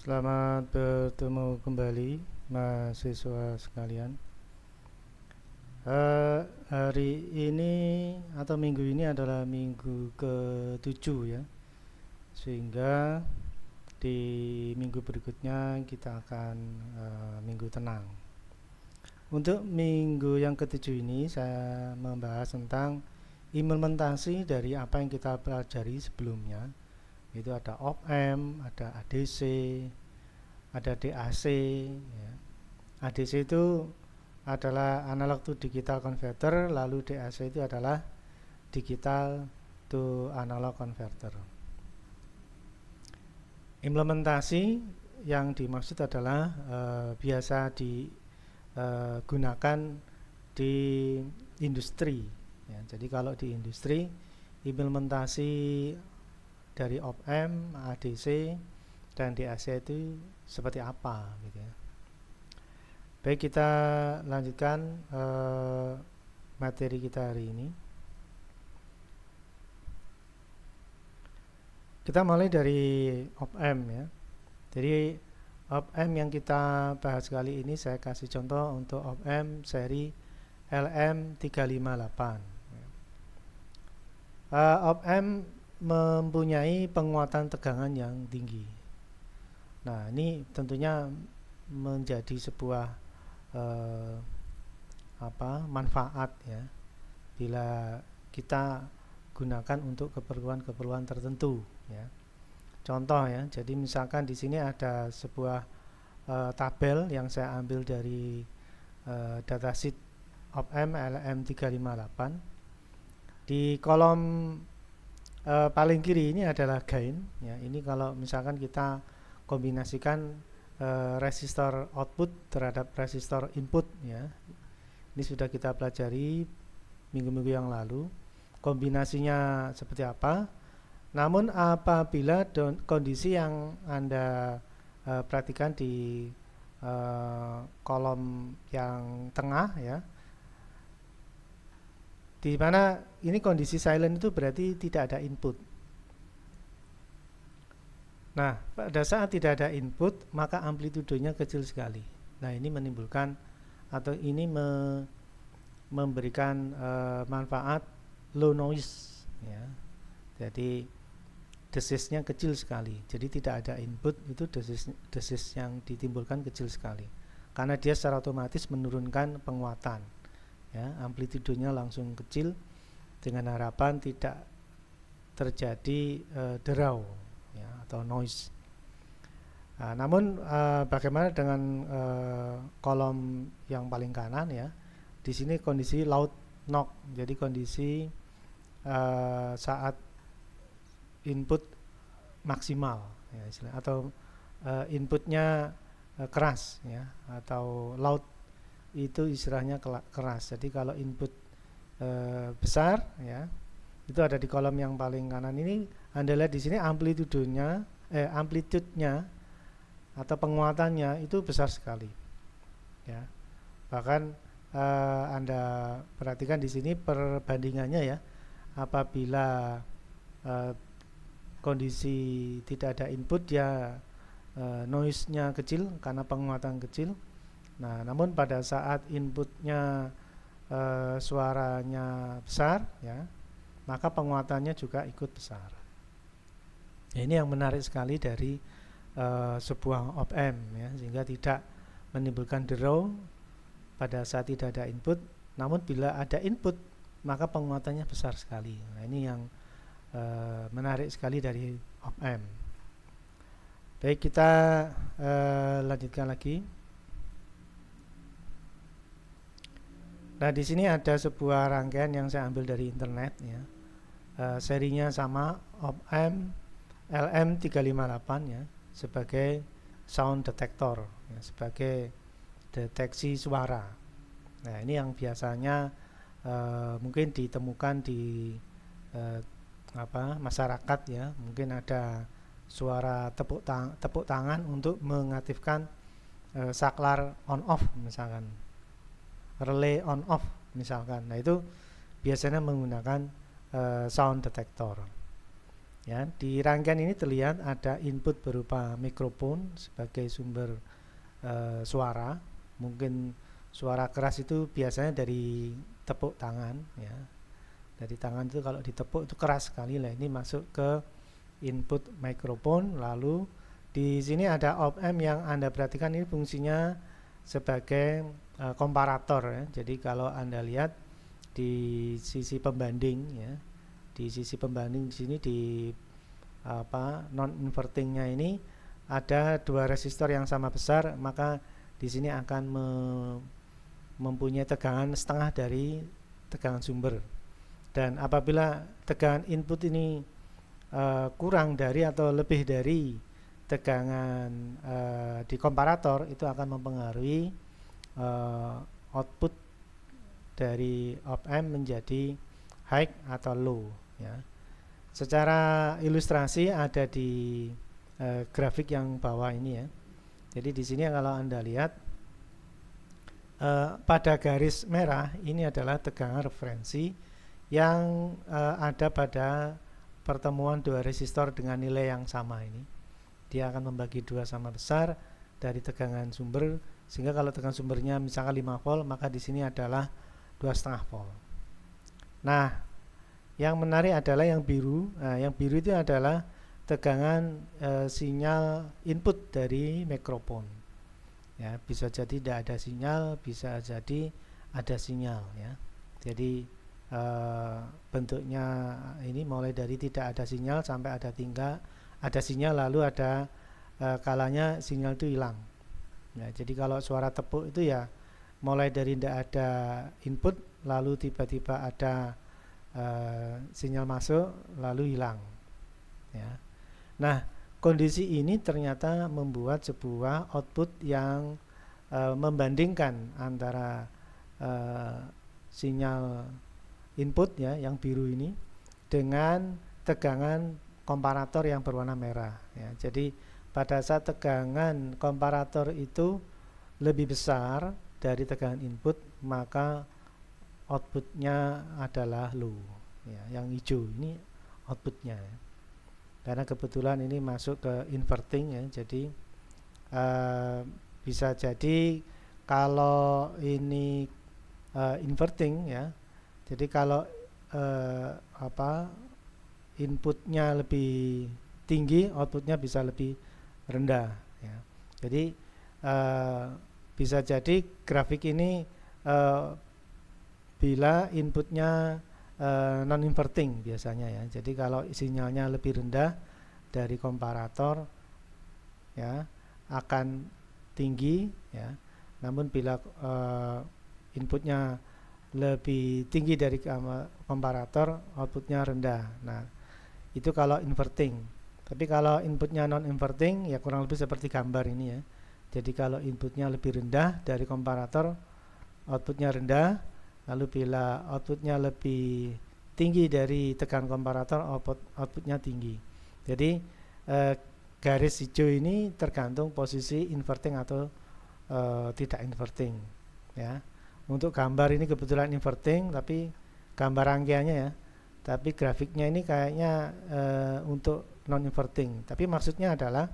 Selamat bertemu kembali mahasiswa sekalian. Hari ini atau minggu ini adalah minggu ke-7 ya. Sehingga di minggu berikutnya kita akan minggu tenang. Untuk minggu yang ke-7 ini saya membahas tentang implementasi dari apa yang kita pelajari sebelumnya. Itu ada op-amp, ada ADC, ada DAC ya. ADC itu adalah analog to digital converter, lalu DAC itu adalah digital to analog converter. Implementasi yang dimaksud adalah biasa digunakan di industri ya. Jadi kalau di industri implementasi dari op-amp, ADC dan DAC itu seperti apa gitu ya. Baik, kita lanjutkan materi kita hari ini. Kita mulai dari op-amp ya. Jadi op-amp yang kita bahas kali ini saya kasih contoh untuk op-amp seri LM358. Op-amp mempunyai penguatan tegangan yang tinggi. Nah, ini tentunya menjadi sebuah manfaat ya bila kita gunakan untuk keperluan-keperluan tertentu ya. Contoh ya, jadi misalkan di sini ada sebuah tabel yang saya ambil dari datasheet op-amp LM358. Di kolom paling kiri ini adalah gain ya. Ini kalau misalkan kita kombinasikan resistor output terhadap resistor input ya. Ini sudah kita pelajari minggu-minggu yang lalu. Kombinasinya seperti apa? Namun apabila kondisi yang Anda perhatikan di kolom yang tengah ya, di mana ini kondisi silent itu berarti tidak ada input. Nah, pada saat tidak ada input, maka amplitudenya kecil sekali. Nah, ini menimbulkan atau ini memberikan manfaat low noise ya. Jadi desisnya kecil sekali. Jadi tidak ada input, itu desis yang ditimbulkan kecil sekali. Karena dia secara otomatis menurunkan penguatan. Ya, amplitudenya langsung kecil dengan harapan tidak terjadi derau ya, atau noise. Nah, namun bagaimana dengan kolom yang paling kanan ya? Di sini kondisi loud knock. Jadi kondisi saat input maksimal ya, atau inputnya keras ya, atau loud itu istilahnya keras. Jadi kalau input besar ya, itu ada di kolom yang paling kanan ini. Anda lihat di sini amplitudenya atau penguatannya itu besar sekali ya. Bahkan Anda perhatikan di sini perbandingannya ya. Apabila kondisi tidak ada input, ya noise-nya kecil karena penguatan kecil. Nah, namun pada saat inputnya suaranya besar ya, maka penguatannya juga ikut besar. Ini yang menarik sekali dari sebuah op-amp ya, sehingga tidak menimbulkan derau pada saat tidak ada input. Namun bila ada input, maka penguatannya besar sekali. Nah, ini yang menarik sekali dari op-amp. Baik, kita lanjutkan lagi. Nah, di sini ada sebuah rangkaian yang saya ambil dari internet ya. Serinya sama, op-amp LM358 ya, sebagai sound detector ya, sebagai deteksi suara. Nah, ini yang biasanya mungkin ditemukan di masyarakat ya. Mungkin ada suara tepuk tangan untuk mengaktifkan saklar on off misalkan, relay on off misalkan. Nah, itu biasanya menggunakan sound detector. Ya, di rangkaian ini terlihat ada input berupa mikrofon sebagai sumber suara. Mungkin suara keras itu biasanya dari tepuk tangan, ya. Dari tangan itu kalau ditepuk itu keras sekali lah. Ini masuk ke input mikrofon. Lalu di sini ada op amp yang Anda perhatikan, ini fungsinya sebagai komparator, ya. Jadi kalau Anda lihat di sisi pembanding, ya, di sisi pembanding di sini di non invertingnya ini ada dua resistor yang sama besar, maka di sini akan mempunyai tegangan setengah dari tegangan sumber. Dan apabila tegangan input ini kurang dari atau lebih dari tegangan di komparator, itu akan mempengaruhi output dari op amp menjadi high atau low, ya. Secara ilustrasi ada di grafik yang bawah ini, ya. Jadi di sini kalau Anda lihat pada garis merah ini adalah tegangan referensi yang ada pada pertemuan dua resistor dengan nilai yang sama ini. Dia akan membagi dua sama besar dari tegangan sumber, sehingga kalau tegangan sumbernya misalkan 5 volt, maka di sini adalah 2,5 volt. Nah, yang menarik adalah yang biru. Nah, yang biru itu adalah tegangan sinyal input dari mikrofon. Ya, bisa jadi tidak ada sinyal, bisa jadi ada sinyal, ya. Jadi bentuknya ini mulai dari tidak ada sinyal sampai ada sinyal, lalu ada kalanya sinyal itu hilang. Ya, jadi kalau suara tepuk itu ya mulai dari tidak ada input, lalu tiba-tiba ada sinyal masuk, lalu hilang, ya. Nah, kondisi ini ternyata membuat sebuah output yang membandingkan antara sinyal input, ya, yang biru ini dengan tegangan komparator yang berwarna merah, ya. Jadi pada saat tegangan komparator itu lebih besar dari tegangan input, maka outputnya adalah low, ya. Yang hijau ini outputnya, ya. Karena kebetulan ini masuk ke inverting, ya. Jadi bisa jadi kalau ini inverting, ya. Jadi kalau inputnya lebih tinggi, outputnya bisa lebih rendah, ya. Jadi bisa jadi grafik ini bila inputnya non inverting biasanya, ya. Jadi kalau sinyalnya lebih rendah dari komparator, ya, akan tinggi, ya. Namun bila inputnya lebih tinggi dari komparator, outputnya rendah. Nah, itu kalau inverting. Tapi kalau inputnya non inverting, ya kurang lebih seperti gambar ini, ya. Jadi kalau inputnya lebih rendah dari komparator, outputnya rendah. Lalu bila outputnya lebih tinggi dari tegangan komparator, outputnya tinggi. Jadi garis hijau ini tergantung posisi inverting atau tidak inverting, ya. Untuk gambar ini kebetulan inverting, tapi gambar rangkaiannya, ya. Tapi grafiknya ini kayaknya untuk non inverting. Tapi maksudnya adalah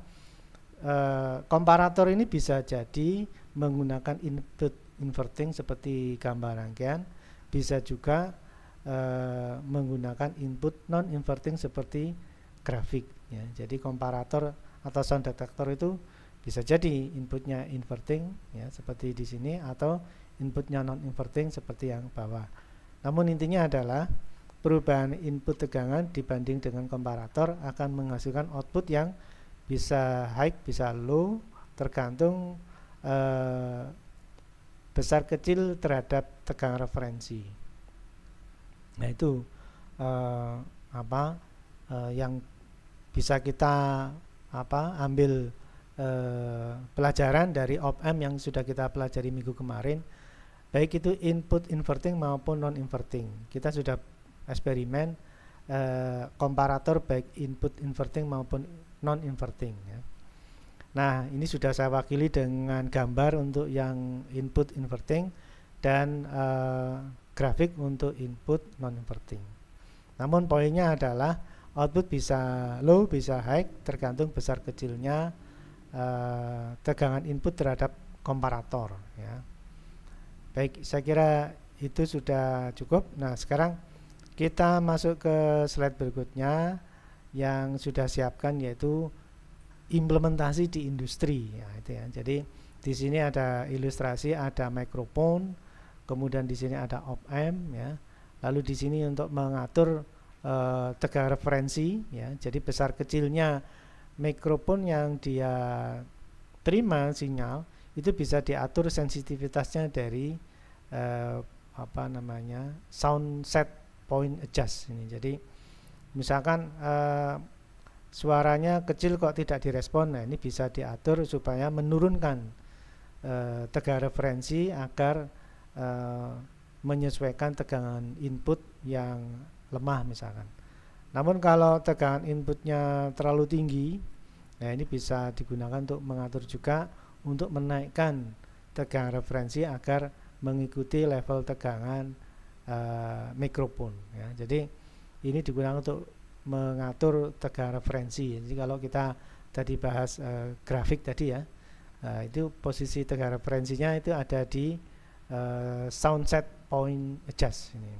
komparator ini bisa jadi menggunakan input inverting seperti gambar rangkaian, bisa juga menggunakan input non inverting seperti grafik, ya. Jadi komparator atau sound detector itu bisa jadi inputnya inverting, ya, seperti di sini, atau inputnya non inverting seperti yang bawah. Namun intinya adalah perubahan input tegangan dibanding dengan komparator akan menghasilkan output yang bisa high, bisa low, tergantung besar kecil terhadap tegangan referensi. Nah, itu yang bisa kita ambil pelajaran dari op amp yang sudah kita pelajari minggu kemarin, baik itu input inverting maupun non inverting. Kita sudah eksperimen komparator baik input inverting maupun non inverting, ya. Nah, ini sudah saya wakili dengan gambar untuk yang input inverting dan grafik untuk input non inverting. Namun poinnya adalah output bisa low, bisa high, tergantung besar kecilnya tegangan input terhadap komparator ya. Baik, saya kira itu sudah cukup. Nah, sekarang kita masuk ke slide berikutnya yang sudah siapkan, yaitu implementasi di industri ya, itu ya. Jadi di sini ada ilustrasi, ada microphone, kemudian di sini ada op-amp ya. Lalu di sini untuk mengatur tegangan referensi ya. Jadi besar kecilnya mikrofon yang dia terima sinyal itu bisa diatur sensitivitasnya dari sound set point adjust ini. Jadi misalkan suaranya kecil kok tidak direspon, nah ini bisa diatur supaya menurunkan tegangan referensi agar menyesuaikan tegangan input yang lemah misalkan. Namun kalau tegangan inputnya terlalu tinggi, nah ini bisa digunakan untuk mengatur juga untuk menaikkan tegangan referensi agar mengikuti level tegangan mikrofon ya. Jadi ini digunakan untuk mengatur tegangan referensi. Jadi kalau kita tadi bahas grafik tadi ya, itu posisi tegangan referensinya itu ada di sound set point adjust ini.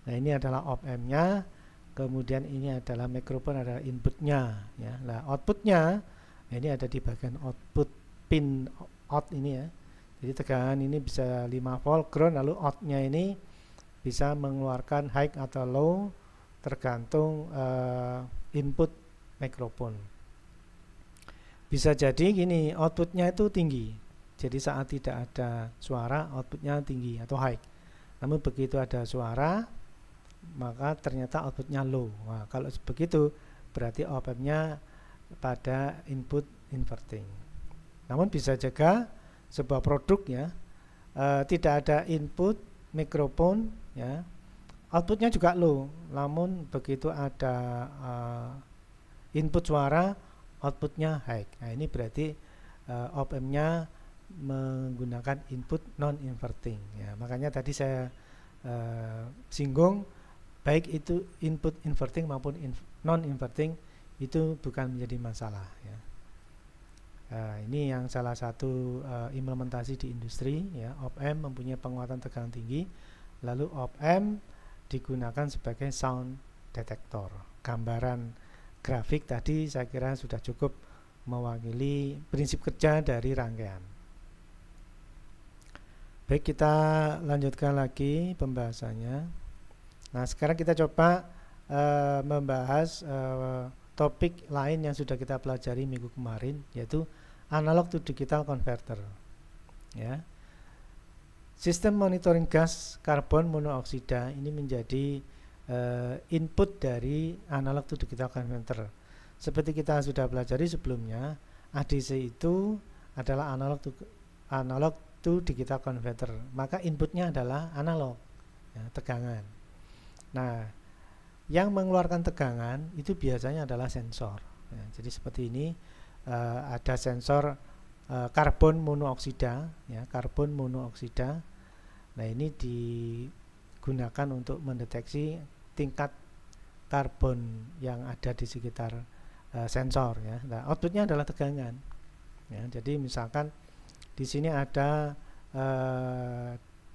Nah, ini adalah op-amp-nya, kemudian ini adalah mikrofon, adalah inputnya ya. Nah, outputnya ini ada di bagian output pin out ini ya. Jadi tegangan ini bisa 5 volt ground, lalu outnya ini bisa mengeluarkan high atau low tergantung input mikrofon. Bisa jadi gini, outputnya itu tinggi, jadi saat tidak ada suara outputnya tinggi atau high. Namun begitu ada suara maka ternyata outputnya low. Nah, kalau begitu berarti op-amp-nya pada input inverting. Namun bisa juga sebuah produk ya tidak ada input mikrofon ya, outputnya juga low, namun begitu ada input suara outputnya high. Nah, ini berarti op-amp-nya menggunakan input non inverting ya. Makanya tadi saya singgung, baik itu input inverting maupun non inverting itu bukan menjadi masalah ya. Ini yang salah satu implementasi di industri ya. Op-amp mempunyai penguatan tegangan tinggi, lalu op-amp digunakan sebagai sound detector. Gambaran grafik tadi saya kira sudah cukup mewakili prinsip kerja dari rangkaian. Baik, kita lanjutkan lagi pembahasannya. Nah, sekarang kita coba membahas topik lain yang sudah kita pelajari minggu kemarin, yaitu analog to digital converter ya. Sistem monitoring gas karbon monooksida ini menjadi input dari analog to digital converter. Seperti kita sudah pelajari sebelumnya, ADC itu adalah analog to digital converter. Maka inputnya adalah analog ya, tegangan. Nah, yang mengeluarkan tegangan itu biasanya adalah sensor ya. Jadi seperti ini ada sensor karbon monooksida ya, karbon monooksida. Nah, ini digunakan untuk mendeteksi tingkat karbon yang ada di sekitar sensor ya. Nah, outputnya adalah tegangan ya. Jadi misalkan di sini ada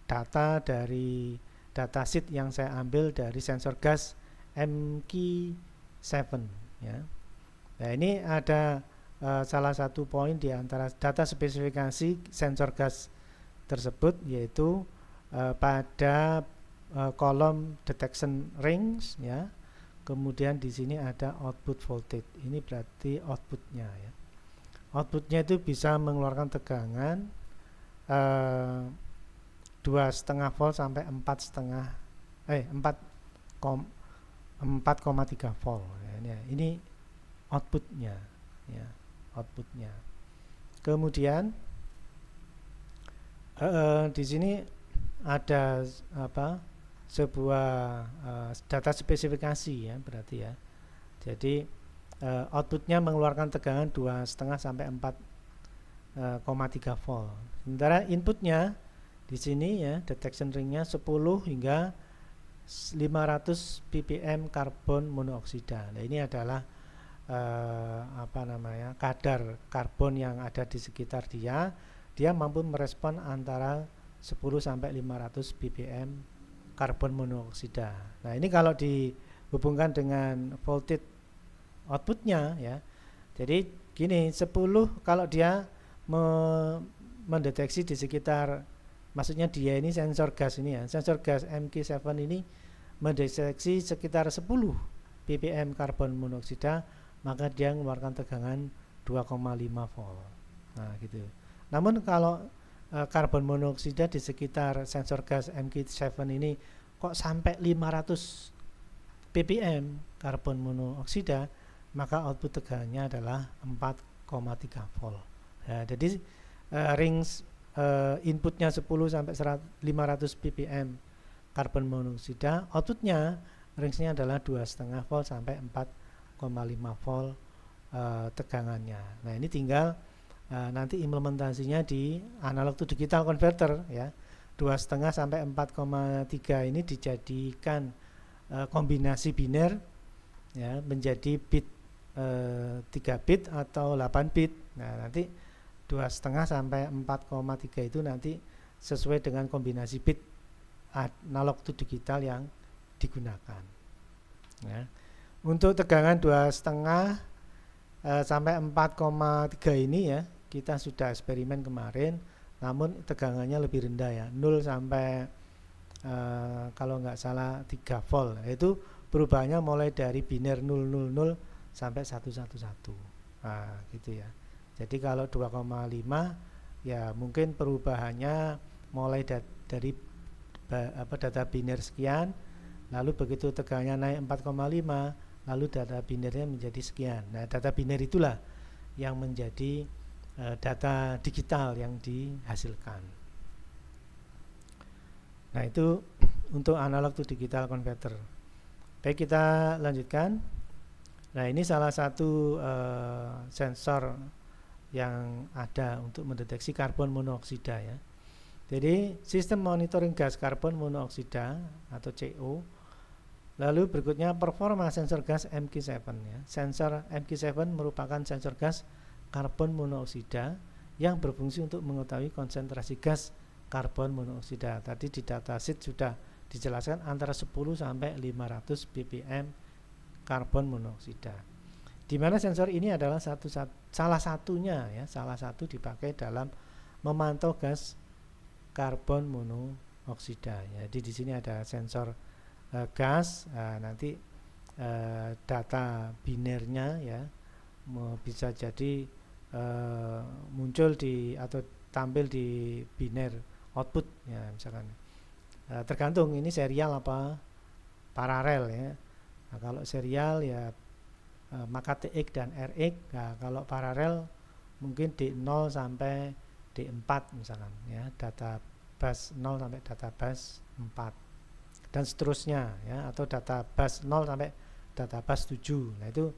data dari datasheet yang saya ambil dari sensor gas MK7 ya. Nah, ini ada salah satu poin di antara data spesifikasi sensor gas tersebut, yaitu pada kolom detection range ya. Kemudian di sini ada output voltage. Ini berarti outputnya ya. Outputnya itu bisa mengeluarkan tegangan 2,5 volt sampai 4,3 volt ya. Ini outputnya ya, outputnya. Kemudian di sini ada sebuah data spesifikasi ya, berarti ya. Jadi outputnya mengeluarkan tegangan 2,5 sampai 4,3 volt. Sementara inputnya di sini ya, detection ringnya 10 hingga 500 ppm karbon monoksida. Nah, ini adalah kadar karbon yang ada di sekitar dia. Dia mampu merespon antara 10 sampai 500 ppm karbon monoksida. Nah, ini kalau dihubungkan dengan voltage outputnya ya. Jadi gini, 10 kalau dia mendeteksi di sekitar, maksudnya dia ini sensor gas ini ya, sensor gas MK7 ini mendeteksi sekitar 10 ppm karbon monoksida, maka dia mengeluarkan tegangan 2,5 volt. Nah, gitu. Namun kalau karbon monoksida di sekitar sensor gas MK7 ini kok sampai 500 ppm karbon monoksida, maka output tegangannya adalah 4,3 volt. Ya, jadi range inputnya 10 sampai 500 ppm karbon monoksida, outputnya range-nya adalah 2,5 volt sampai 4,5 volt tegangannya. Nah, ini tinggal nanti implementasinya di analog to digital converter ya. 2,5 sampai 4,3 ini dijadikan kombinasi biner ya, menjadi bit 3 bit atau 8 bit. Nah, nanti 2,5 sampai 4,3 itu nanti sesuai dengan kombinasi bit analog to digital yang digunakan ya. Untuk tegangan 2,5 sampai 4,3 ini ya, kita sudah eksperimen kemarin, namun tegangannya lebih rendah ya, 0 sampai kalau nggak salah 3 volt. Itu perubahannya mulai dari biner 000 sampai 111. Nah, gitu ya. Jadi kalau 2,5 ya mungkin perubahannya mulai dari data biner sekian, lalu begitu tegangannya naik 4,5, lalu data binernya menjadi sekian. Nah, data biner itulah yang menjadi data digital yang dihasilkan. Nah, itu untuk analog to digital converter. Baik, kita lanjutkan. Nah, ini salah satu sensor yang ada untuk mendeteksi karbon monoksida ya. Jadi sistem monitoring gas karbon monoksida atau CO. Lalu berikutnya performa sensor gas MK7 ya. Sensor MK7 merupakan sensor gas karbon monoksida yang berfungsi untuk mengetahui konsentrasi gas karbon monoksida. Tadi di datasheet sudah dijelaskan antara 10 sampai 500 ppm karbon monoksida. Di mana sensor ini adalah salah satunya ya, salah satu dipakai dalam memantau gas karbon monoksida. Jadi di sini ada sensor gas, nanti data binernya ya bisa jadi muncul di atau tampil di biner output ya, misalkan tergantung ini serial apa paralel ya. Nah, kalau serial ya maka TX dan RX. Nah, kalau paralel mungkin D0 sampai D4 misalkan ya, data bus 0 sampai data bus 4 dan seterusnya ya, atau data bus 0 sampai data bus 7. Nah, itu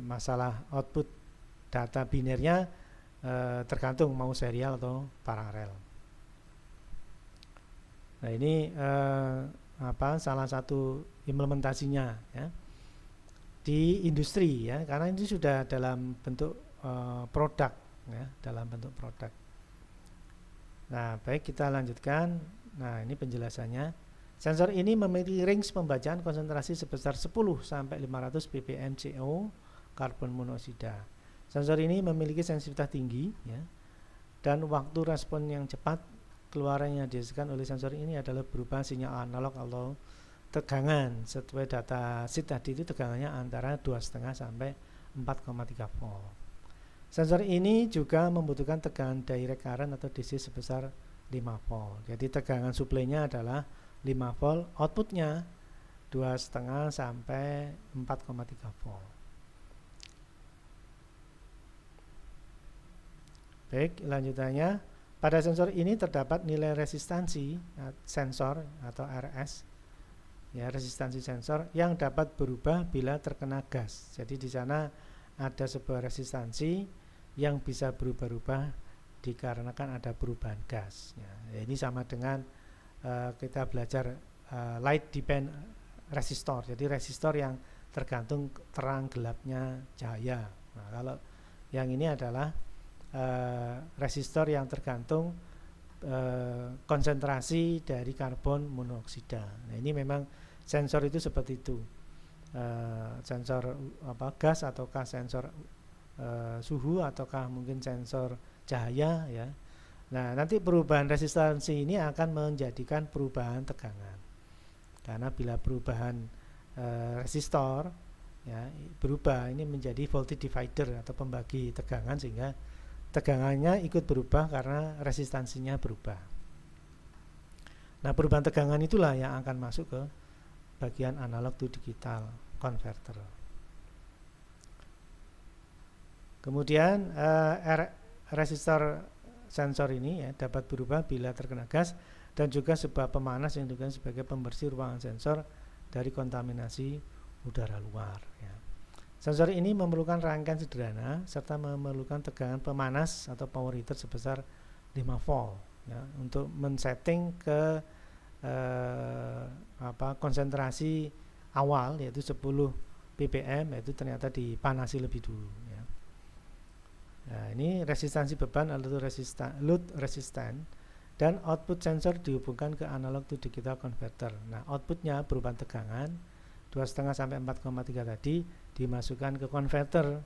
masalah output data binernya tergantung mau serial atau paralel. Nah, ini salah satu implementasinya ya di industri ya, karena ini sudah dalam bentuk produk ya, dalam bentuk produk. Nah, baik, kita lanjutkan. Nah, ini penjelasannya. Sensor ini memiliki range pembacaan konsentrasi sebesar 10 sampai 500 ppm CO karbon monoksida. Sensor ini memiliki sensitivitas tinggi ya, dan waktu respon yang cepat. Keluaran yang dihasilkan oleh sensor ini adalah berupa sinyal analog atau tegangan. Sesuai data sheet tadi itu tegangannya antara 2,5 sampai 4,3 volt. Sensor ini juga membutuhkan tegangan direct current atau DC sebesar 5 volt. Jadi tegangan suplainya adalah 5 volt, outputnya 2,5 sampai 4,3 volt. Baik, lanjutannya. Pada sensor ini terdapat nilai resistansi sensor atau RS ya, resistansi sensor yang dapat berubah bila terkena gas. Jadi di sana ada sebuah resistansi yang bisa berubah-ubah dikarenakan ada perubahan gas ya. Ini sama dengan kita belajar light depend resistor. Jadi resistor yang tergantung terang gelapnya cahaya. Nah, kalau yang ini adalah resistor yang tergantung konsentrasi dari karbon monoksida. Nah, ini memang sensor itu seperti itu. Sensor gas ataukah sensor suhu ataukah mungkin sensor cahaya ya. Nah, nanti perubahan resistansi ini akan menjadikan perubahan tegangan. Karena bila perubahan resistor ya berubah, ini menjadi voltage divider atau pembagi tegangan, sehingga tegangannya ikut berubah karena resistansinya berubah. Nah, perubahan tegangan itulah yang akan masuk ke bagian analog to digital converter. Kemudian resistor sensor ini ya dapat berubah bila terkena gas dan juga sebuah pemanas yang digunakan sebagai pembersih ruangan sensor dari kontaminasi udara luar ya. Sensor ini memerlukan rangkaian sederhana serta memerlukan tegangan pemanas atau power heater sebesar 5 volt ya, untuk men-setting ke konsentrasi awal yaitu 10 ppm, yaitu ternyata dipanasi lebih dulu ya. Nah, ini resistansi beban atau load resistant, dan output sensor dihubungkan ke analog to digital converter. Nah, outputnya perubahan tegangan 2,5 sampai 4,3 tadi dimasukkan ke converter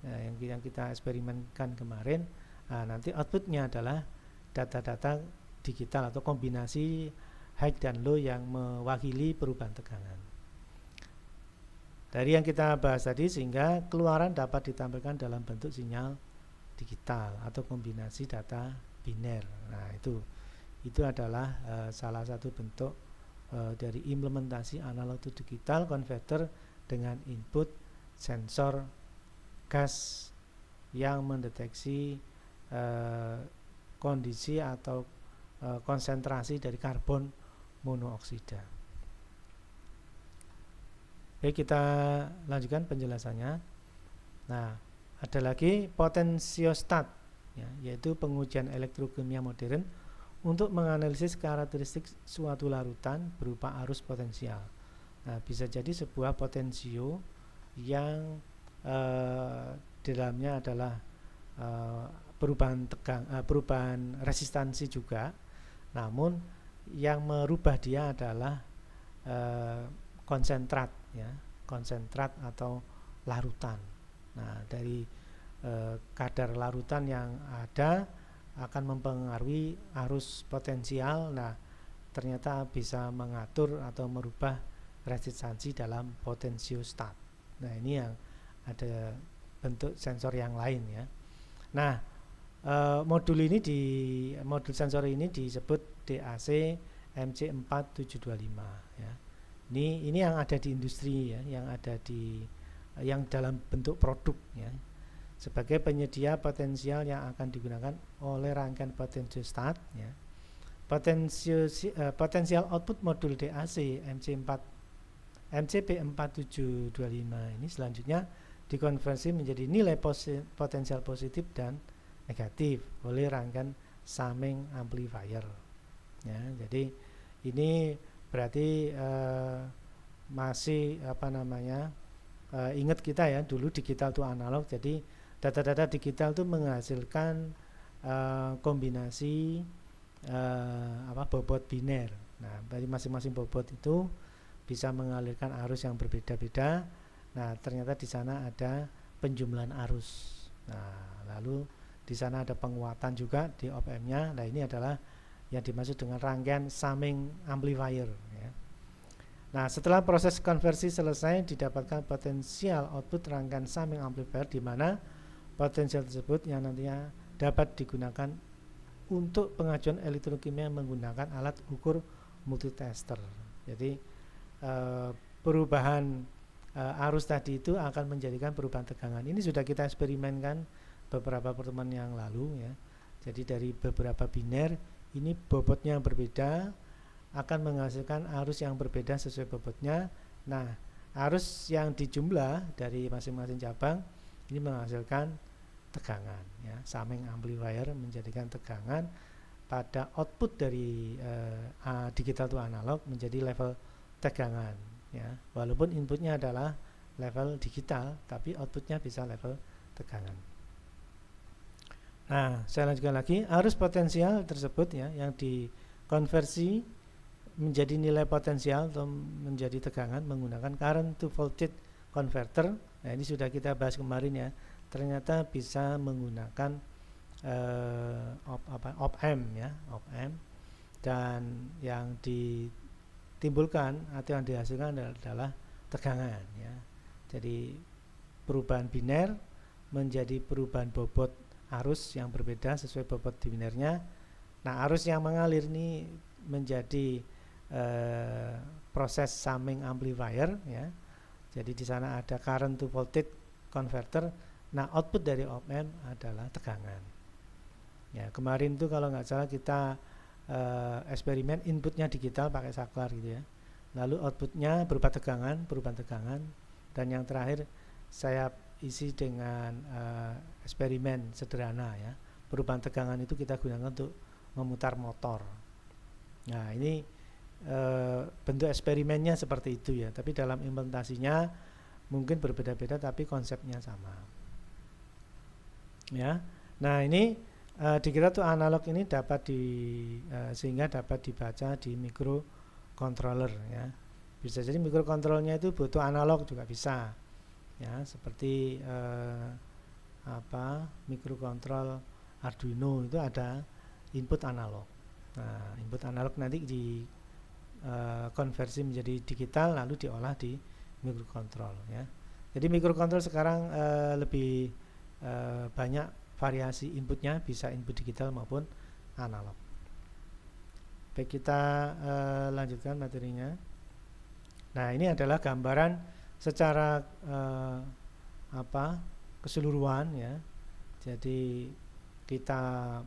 yang kita eksperimenkan kemarin. Nah, nanti outputnya adalah data-data digital atau kombinasi high dan low yang mewakili perubahan tegangan. Dari yang kita bahas tadi, sehingga keluaran dapat ditampilkan dalam bentuk sinyal digital atau kombinasi data biner. Nah, itu adalah salah satu bentuk dari implementasi analog to digital converter dengan input sensor gas yang mendeteksi kondisi atau konsentrasi dari karbon monooksida. Oke, kita lanjutkan penjelasannya. Nah, ada lagi potensiostat ya, yaitu pengujian elektrokimia modern untuk menganalisis karakteristik suatu larutan berupa arus potensial. Nah, bisa jadi sebuah potensio yang di dalamnya adalah perubahan resistansi juga, namun yang merubah dia adalah konsentrat ya, konsentrat atau larutan. Nah, dari kadar larutan yang ada akan mempengaruhi arus potensial. Nah, ternyata bisa mengatur atau merubah resistansi dalam potensiostat. Nah, ini yang ada bentuk sensor yang lain ya. Nah, modul sensor ini disebut DAC MC4725 ya. Ini yang ada di industri ya, yang dalam bentuk produk ya, sebagai penyedia potensial yang akan digunakan oleh rangkaian potensiostat ya. Potensial output modul DAC MC4725 ini selanjutnya dikonversi menjadi nilai potensial positif dan negatif oleh rangkaian summing amplifier ya. Jadi ini berarti masih ingat kita ya, dulu digital itu analog, jadi data-data digital itu menghasilkan kombinasi bobot biner. Nah, dari masing-masing bobot itu bisa mengalirkan arus yang berbeda-beda. Nah, ternyata di sana ada penjumlahan arus. Nah, lalu di sana ada penguatan juga di op-amp-nya. Nah, ini adalah yang dimaksud dengan rangkaian summing amplifier ya. Nah, setelah proses konversi selesai, didapatkan potensial output rangkaian summing amplifier, di mana potensial tersebut yang nantinya dapat digunakan untuk pengajuan elektrokimia menggunakan alat ukur multitester. Jadi perubahan arus tadi itu akan menjadikan perubahan tegangan. Ini sudah kita eksperimenkan beberapa pertemuan yang lalu ya. Jadi dari beberapa biner ini bobotnya yang berbeda akan menghasilkan arus yang berbeda sesuai bobotnya. Nah, arus yang dijumlah dari masing-masing cabang ini menghasilkan tegangan ya. Summing amplifier menjadikan tegangan pada output dari digital to analog menjadi level tegangan, ya. Walaupun inputnya adalah level digital, tapi outputnya bisa level tegangan. Nah, saya lanjutkan lagi. Arus potensial tersebut, ya, yang dikonversi menjadi nilai potensial atau menjadi tegangan menggunakan current to voltage converter. Nah, ini sudah kita bahas kemarin, ya. Ternyata bisa menggunakan op-amp, ya, op-amp, dan yang ditimbulkan atau yang dihasilkan adalah tegangan, ya. Jadi perubahan biner menjadi perubahan bobot arus yang berbeda sesuai bobot binernya. Nah, arus yang mengalir ini menjadi proses summing amplifier, ya. Jadi di sana ada current to voltage converter. Nah, output dari op-amp adalah tegangan. Ya, kemarin tuh kalau nggak salah kita eksperimen inputnya digital pakai saklar gitu, ya. Lalu outputnya berupa tegangan, perubahan tegangan, dan yang terakhir saya isi dengan eksperimen sederhana, ya. Perubahan tegangan itu kita gunakan untuk memutar motor. Nah, ini bentuk eksperimennya seperti itu, ya. Tapi dalam implementasinya mungkin berbeda-beda, tapi konsepnya sama, ya. Nah, ini digital to analog ini dapat sehingga dapat dibaca di microcontroller, ya. Bisa jadi microcontrollernya itu butuh analog juga bisa, ya, seperti microcontrol Arduino itu ada input analog. Nah, input analog nanti konversi menjadi digital lalu diolah di microcontrol, ya. Jadi microcontrol sekarang lebih banyak variasi inputnya, bisa input digital maupun analog. Baik, kita lanjutkan materinya. Nah, ini adalah gambaran secara keseluruhan, ya. Jadi kita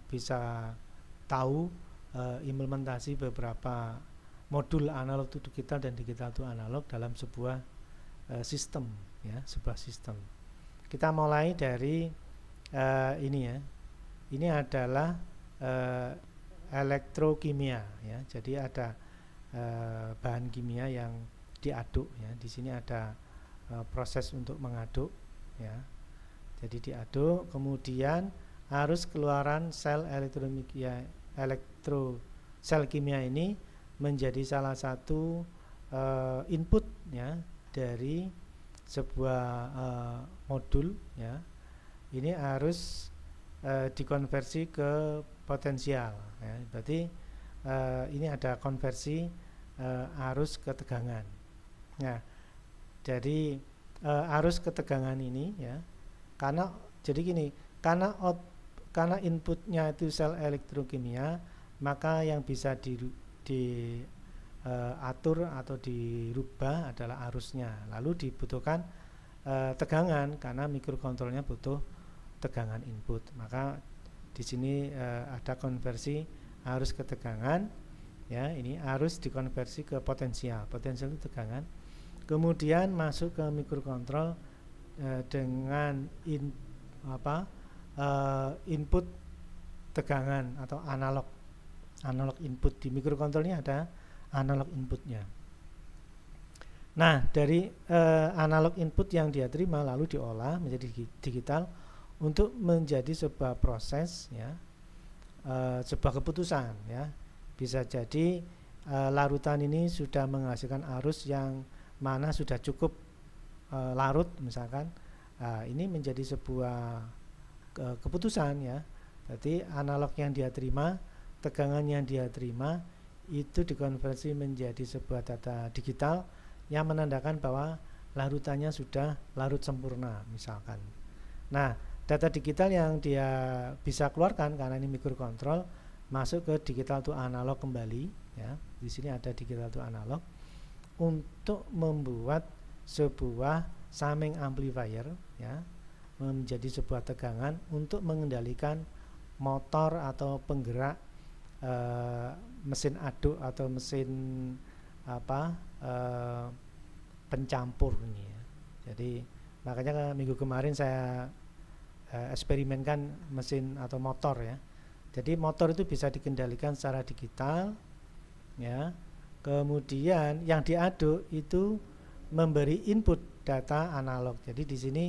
bisa tahu implementasi beberapa modul analog to digital dan digital to analog dalam sebuah sistem, ya, sebuah sistem. Kita mulai dari ini, ya. Ini adalah elektrokimia, ya. Jadi ada bahan kimia yang diaduk, ya. Di sini ada proses untuk mengaduk, ya. Jadi diaduk, kemudian arus keluaran sel sel kimia ini menjadi salah satu input, ya, dari sebuah modul, ya. Ini harus dikonversi ke potensial, ya. Berarti ini ada konversi arus ke tegangan. Nah, jadi arus ketegangan ini, ya, jadi gini, karena inputnya itu sel elektrokimia, maka yang bisa diatur atau dirubah adalah arusnya. Lalu dibutuhkan tegangan karena mikrokontrolnya butuh tegangan input. Maka di sini ada konversi arus ke tegangan, ya. Ini arus dikonversi ke potensial. Potensial itu tegangan. Kemudian masuk ke mikrokontrol dengan input tegangan atau analog input. Di mikrokontrol ini ada analog inputnya. Nah, dari analog input yang dia terima lalu diolah menjadi digital untuk menjadi sebuah proses, ya, sebuah keputusan, ya. Bisa jadi larutan ini sudah menghasilkan arus yang mana sudah cukup larut misalkan. Ini menjadi sebuah keputusan, ya. Jadi analog yang dia terima, tegangan yang dia terima itu dikonversi menjadi sebuah data digital yang menandakan bahwa larutannya sudah larut sempurna misalkan. Nah, data digital yang dia bisa keluarkan karena ini mikrokontrol masuk ke digital to analog kembali, ya. Di sini ada digital to analog untuk membuat sebuah summing amplifier, ya, menjadi sebuah tegangan untuk mengendalikan motor atau penggerak mesin aduk atau mesin pencampur ini, ya. Jadi makanya minggu kemarin saya eksperimenkan mesin atau motor, ya. Jadi motor itu bisa dikendalikan secara digital, ya. Kemudian yang diaduk itu memberi input data analog. Jadi di sini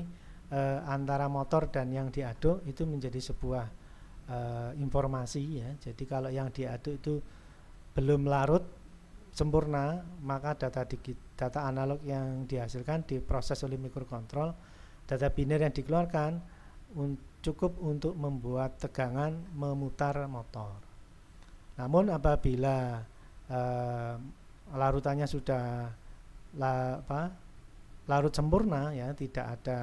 antara motor dan yang diaduk itu menjadi sebuah informasi, ya. Jadi kalau yang diaduk itu belum larut sempurna, maka data analog yang dihasilkan diproses oleh mikrokontrol. Data biner yang dikeluarkan cukup untuk membuat tegangan memutar motor. Namun apabila larutannya sudah larut sempurna, ya, tidak ada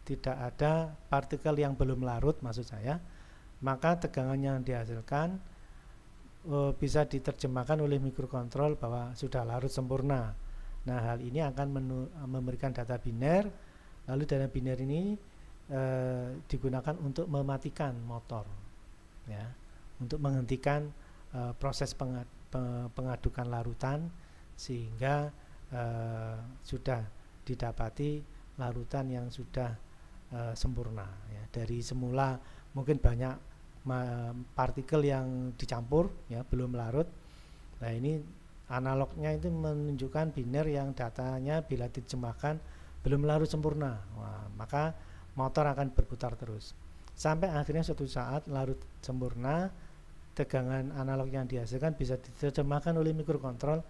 tidak ada partikel yang belum larut, maksud saya, maka tegangan yang dihasilkan bisa diterjemahkan oleh mikrokontrol bahwa sudah larut sempurna. Nah, hal ini akan memberikan data biner, lalu data biner ini digunakan untuk mematikan motor, ya, untuk menghentikan proses pengadukan larutan, sehingga sudah didapati larutan yang sudah sempurna, ya. Dari semula mungkin banyak partikel yang dicampur, ya, belum larut. Nah, ini analognya itu menunjukkan biner yang datanya bila diterjemahkan belum larut sempurna. Wah, maka motor akan berputar terus sampai akhirnya suatu saat larut sempurna. Tegangan analog yang dihasilkan bisa diterjemahkan oleh mikrokontrol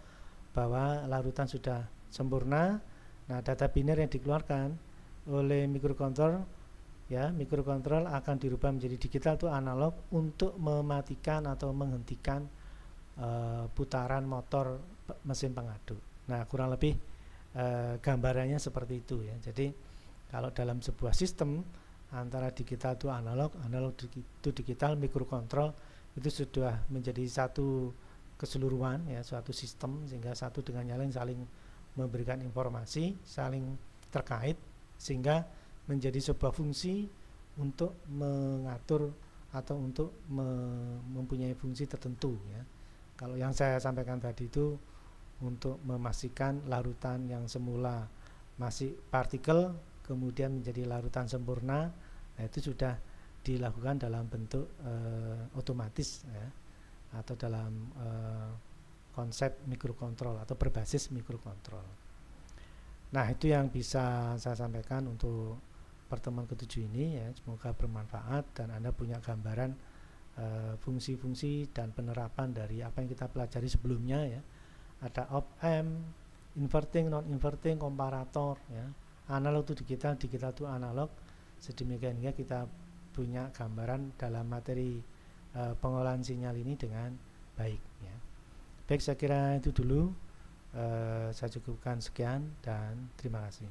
bahwa larutan sudah sempurna. Nah, data biner yang dikeluarkan oleh mikrokontrol, ya, mikrokontrol akan dirubah menjadi digital atau analog untuk mematikan atau menghentikan putaran motor mesin pengaduk. Nah, kurang lebih gambarannya seperti itu, ya. Jadi kalau dalam sebuah sistem antara digital itu analog itu digital, mikrokontrol itu sudah menjadi satu keseluruhan, ya, suatu sistem, sehingga satu dengan yang lain saling memberikan informasi, saling terkait, sehingga menjadi sebuah fungsi untuk mengatur atau untuk mempunyai fungsi tertentu, ya. Kalau yang saya sampaikan tadi itu untuk memastikan larutan yang semula masih partikel kemudian menjadi larutan sempurna, nah itu sudah dilakukan dalam bentuk otomatis, ya, atau dalam konsep mikrokontrol atau berbasis mikrokontrol. Nah, itu yang bisa saya sampaikan untuk pertemuan ke-7 ini, ya. Semoga bermanfaat dan Anda punya gambaran fungsi-fungsi dan penerapan dari apa yang kita pelajari sebelumnya, ya. Ada op-amp, inverting, non-inverting, komparator, ya. Analog itu digital, digital itu analog. Sedemikian hingga kita punya gambaran dalam materi pengolahan sinyal ini dengan baik, ya. Baik, saya kira itu dulu. Saya cukupkan sekian dan terima kasih.